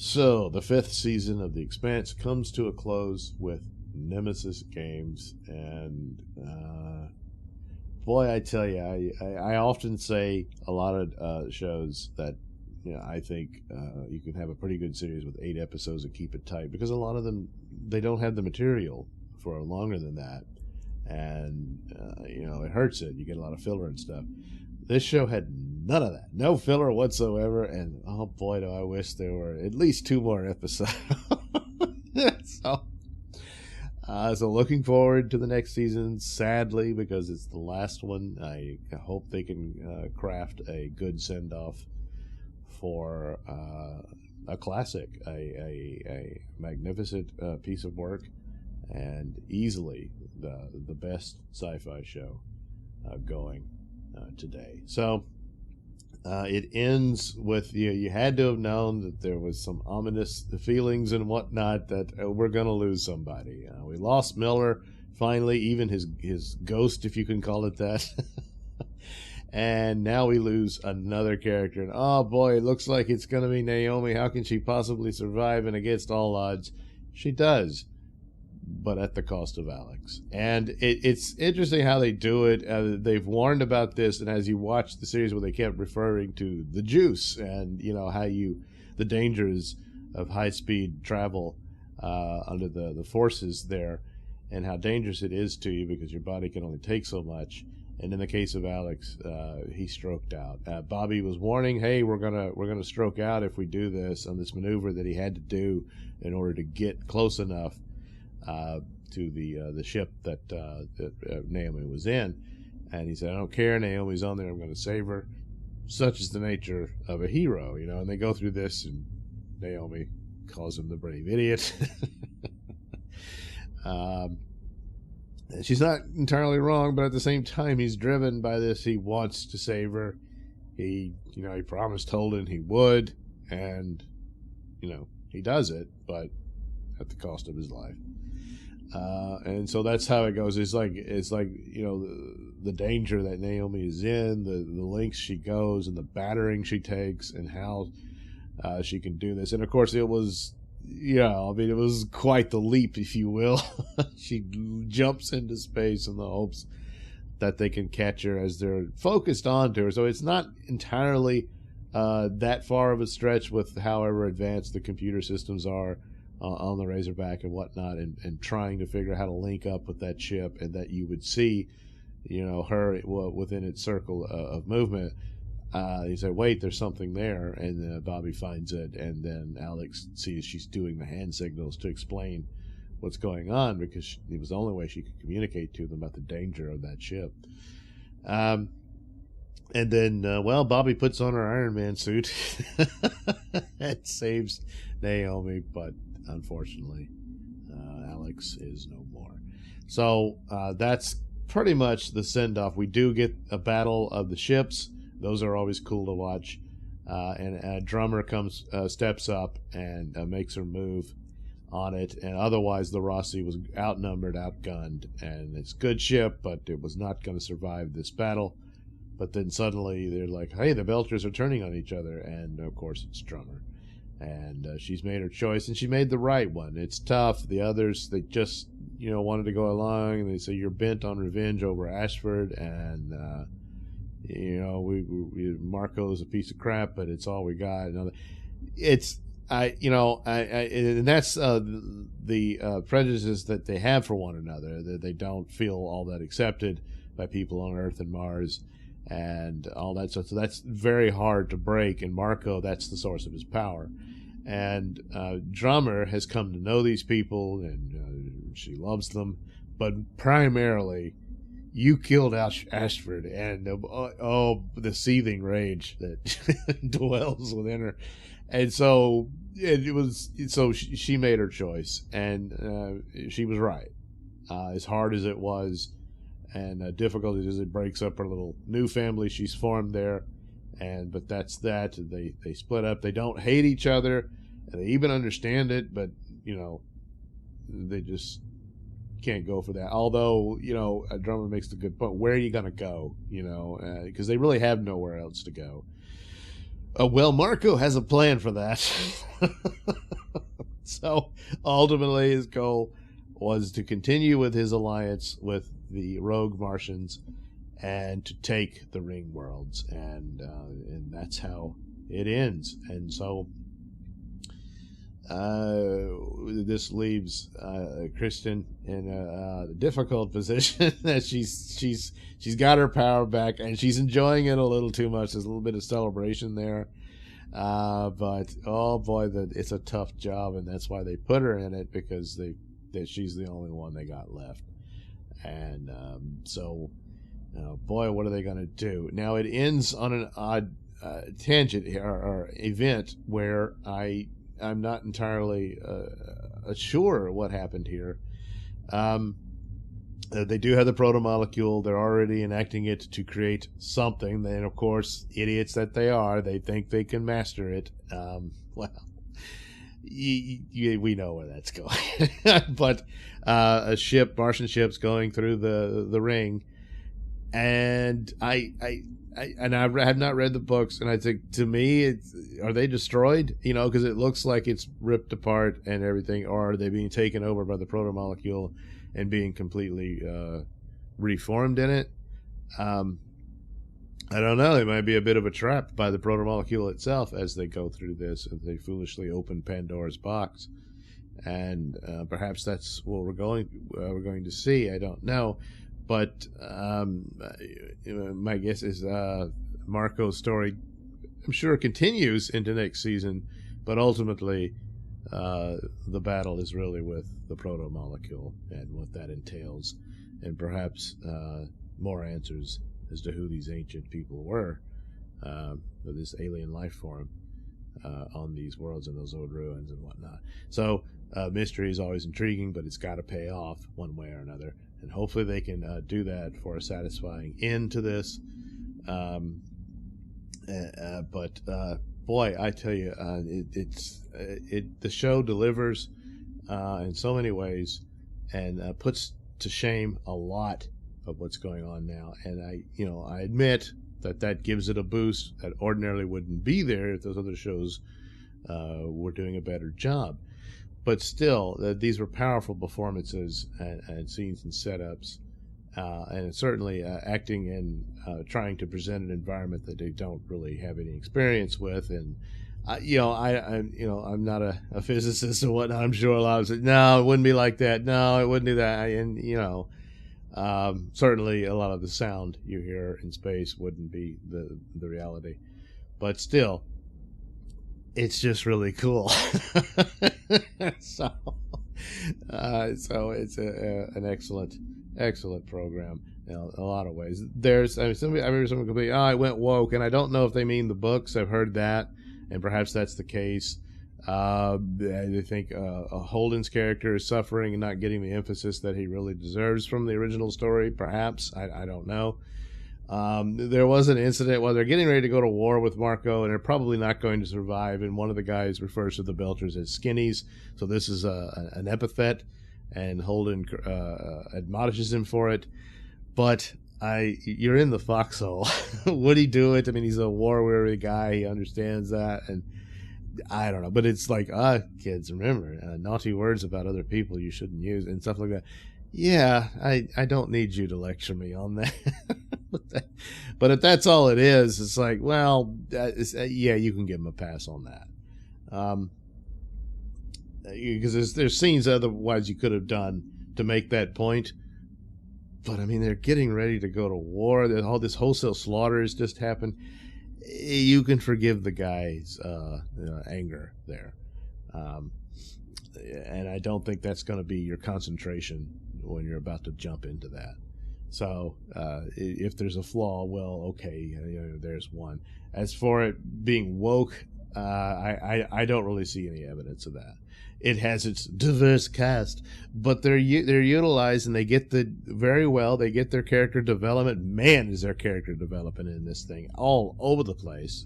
So, the 5th season of The Expanse comes to a close with Nemesis Games, and boy, I tell you, I often say a lot of shows that I think you can have a pretty good series with 8 episodes and keep it tight, because a lot of them, they don't have the material for longer than that, and it hurts it. You get a lot of filler and stuff. This show had none of that. No filler whatsoever. And oh boy, do I wish there were at least 2 more episodes. So looking forward to the next season, sadly, because it's the last one. I hope they can craft a good send-off for a classic, a magnificent piece of work, and easily the best sci-fi show going today. So it ends with you had to have known that there was some ominous feelings and whatnot, that we're going to lose somebody. We lost Miller finally, even his ghost, if you can call it that. And now we lose another character, and oh boy, it looks like it's going to be Naomi. How can she possibly survive? And against all odds, she does, but at the cost of Alex. And it's interesting how they do it. They've warned about this, and as you watch the series where they kept referring to the juice, and how the dangers of high-speed travel under the forces there, and how dangerous it is to you because your body can only take so much. And in the case of Alex, he stroked out. Bobby was warning, hey, we're gonna stroke out if we do this, on this maneuver that he had to do in order to get close enough to the ship that Naomi was in. And he said, I don't care, Naomi's on there, I'm going to save her. Such is the nature of a hero, and they go through this, and Naomi calls him the brave idiot. She's not entirely wrong, but at the same time, he's driven by this. He wants to save her. He promised Holden he would, and he does it, but at the cost of his life. And so that's how it goes. It's like the danger that Naomi is in, the lengths she goes, and the battering she takes, and how she can do this. And of course, it was it was quite the leap, if you will. She jumps into space in the hopes that they can catch her as they're focused onto her. So it's not entirely that far of a stretch with however advanced the computer systems are on the Razorback and whatnot, and trying to figure out how to link up with that ship, and that you would see, her within its circle of movement. You say, wait, there's something there, and Bobby finds it, and then Alex sees she's doing the hand signals to explain what's going on, because it was the only way she could communicate to them about the danger of that ship. And then, Bobby puts on her Iron Man suit and saves Naomi, but unfortunately, Alex is no more. So that's pretty much the send-off. We do get a battle of the ships. Those are always cool to watch. And a drummer steps up and makes her move on it. And otherwise, the Rossi was outnumbered, outgunned. And it's a good ship, but it was not going to survive this battle. But then suddenly they're like, hey, the Belchers are turning on each other. And, of course, it's Drummer. And she's made her choice, and she made the right one. It's tough. The others, they just, wanted to go along. And they say, you're bent on revenge over Ashford. And, Marco's a piece of crap, but it's all we got. And that's the prejudices that they have for one another, that they don't feel all that accepted by people on Earth and Mars and all that stuff. So that's very hard to break. And Marco, that's the source of his power. And Drummer has come to know these people, and she loves them, but primarily, you killed Ashford, and the seething rage that dwells within her. And so she made her choice, and she was right. As hard as it was, and difficult as it breaks up her little new family she's formed there, but that's that. They split up. They don't hate each other, and they even understand it, but they just can't go for that. Although, a Drummer makes the good point. Where are you going to go? Because they really have nowhere else to go. Marco has a plan for that. So ultimately his goal was to continue with his alliance with the rogue Martians and to take the ring worlds, and that's how it ends. And so this leaves Kristen in a difficult position that she's got her power back, and she's enjoying it a little too much. There's a little bit of celebration there, but oh boy, it's a tough job, and that's why they put her in it, because that she's the only one they got left. And so boy, what are they going to do now? It ends on an odd tangent here, or event, where I'm not entirely sure what happened here. They do have the proto-molecule. They're already enacting it to create something. And, of course, idiots that they are, they think they can master it. Well, we know where that's going. But a ship, Martian ship's going through the ring. And I have not read the books, and I think, to me, are they destroyed? Because it looks like it's ripped apart and everything, or are they being taken over by the proto-molecule and being completely reformed in it? I don't know. It might be a bit of a trap by the proto-molecule itself as they go through this, and they foolishly open Pandora's box. And perhaps that's what we're going to see. I don't know. But my guess is Marco's story, I'm sure, continues into next season, but ultimately the battle is really with the proto-molecule and what that entails, and perhaps more answers as to who these ancient people were, this alien life form on these worlds and those old ruins and whatnot. So mystery is always intriguing, but it's got to pay off one way or another. And hopefully they can do that for a satisfying end to this. But boy, I tell you, the show delivers in so many ways, and puts to shame a lot of what's going on now. And I admit that gives it a boost that ordinarily wouldn't be there if those other shows were doing a better job. But still, these were powerful performances and scenes and setups, and certainly acting and trying to present an environment that they don't really have any experience with. And I'm not a physicist or whatnot. I'm sure a lot of them say, no, it wouldn't be like that. No, it wouldn't do that. And certainly a lot of the sound you hear in space wouldn't be the reality. But still, it's just really cool. So it's an excellent program in a lot of ways. I remember someone could be, I went woke, and I don't know if they mean the books. I've heard that, and perhaps that's the case. They think Holden's character is suffering and not getting the emphasis that he really deserves from the original story. Perhaps, I don't know. There was an incident while they're getting ready to go to war with Marco, and they're probably not going to survive, and one of the guys refers to the Belters as skinnies, so this is an epithet, and Holden admonishes him for it. But you're in the foxhole. Would he do it? I mean, he's a war-weary guy. He understands that, and I don't know. But it's like, kids, remember, naughty words about other people you shouldn't use, and stuff like that. Yeah, I don't need you to lecture me on that. But if that's all it is, it's like, well, yeah, you can give him a pass on that. Because there's scenes otherwise you could have done to make that point. But, I mean, they're getting ready to go to war. All this wholesale slaughter has just happened. You can forgive the guy's anger there. And I don't think that's going to be your concentration when you're about to jump into that. So if there's a flaw, well, okay, there's one. As for it being woke, I don't really see any evidence of that. It has its diverse cast, but they're utilized, and they get very well. They get their character development. Man, is their character development in this thing all over the place.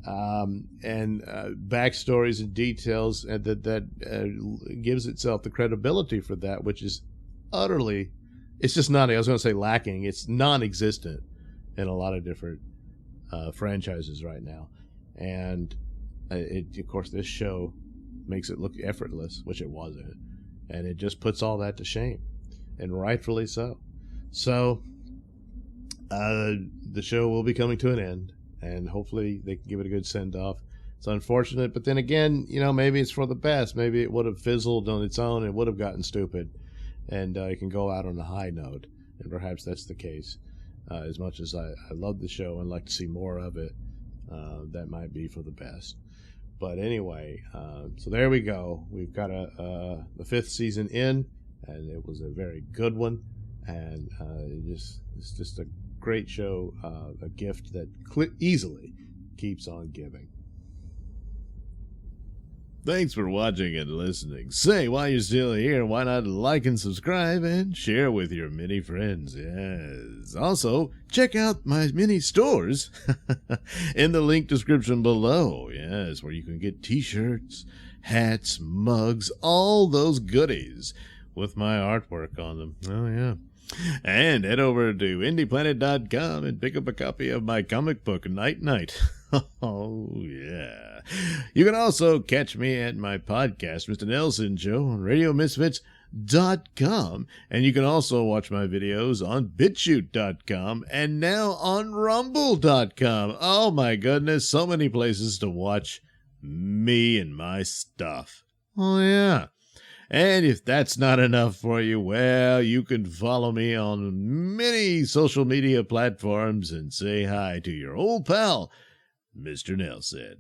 And backstories and details that gives itself the credibility for that, which is utterly, it's just not, I was going to say lacking, it's non-existent in a lot of different franchises right now. And of course, this show makes it look effortless, which it wasn't. And it just puts all that to shame, and rightfully so. So the show will be coming to an end, and hopefully they can give it a good send-off. It's unfortunate, but then again, maybe it's for the best. Maybe it would have fizzled on its own and would have gotten stupid, and it can go out on a high note, and perhaps that's the case. As much as I love the show and like to see more of it, that might be for the best. But anyway, so there we go. We've got the 5th season in, and it was a very good one, and it's just a great show, a gift that easily keeps on giving. Thanks for watching and listening. Say, while you're still here, why not like and subscribe and share with your many friends? Yes. Also, check out my mini stores in the link description below. Yes, where you can get t-shirts, hats, mugs, all those goodies with my artwork on them. Oh, yeah. And head over to indieplanet.com and pick up a copy of my comic book, Night Night. Oh, yeah. You can also catch me at my podcast, Mr Nailsin Show, on RadioMisfits.com. And you can also watch my videos on BitChute.com and now on Rumble.com. Oh, my goodness. So many places to watch me and my stuff. Oh, yeah. And if that's not enough for you, well, you can follow me on many social media platforms and say hi to your old pal, Mr. Nailsin.